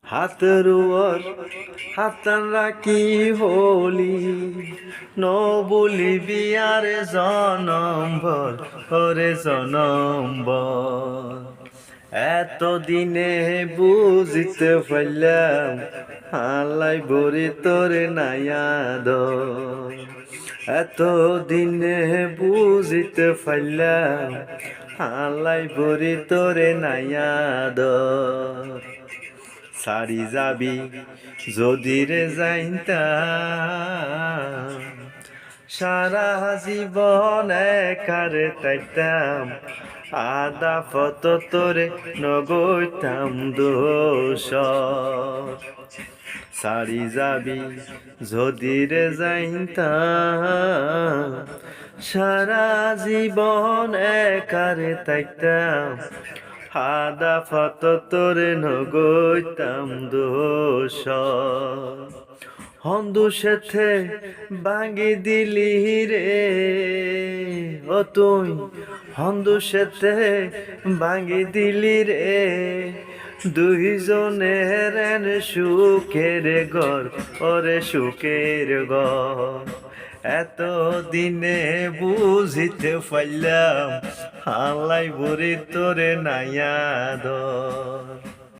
হাতরুয়ার হাতান রাখি হলি নবুলি বিয়ারে জনম্বর ওরে জনম্বর এতদিনে বুঝিতে পারলাম হালাই বরি তোরে নায়াদ এতদিনে বুঝিতে পারলাম হালাই বরি তোরে নায়াদ সারি যাবি যদি রে যাইতাম সারা জীবন একারে তাইতাম আদা ফত তোরে নগইতাম দোষ সারি যাবি যদি রে যাইতাম সারা জীবন একারে তাইতাম হাদা ফত তোরে নগইতাম দোষ হন্দু সেথে ভাঙি দিলি রে ও তুই হন্দু সেথে ভাঙি দিলি রে দুইজনের সুখের ঘর ওরে সুখের ঘর এত দিনে বুঝিতে পারলাম হালাই বুড়ি তোরে নাইয়া দর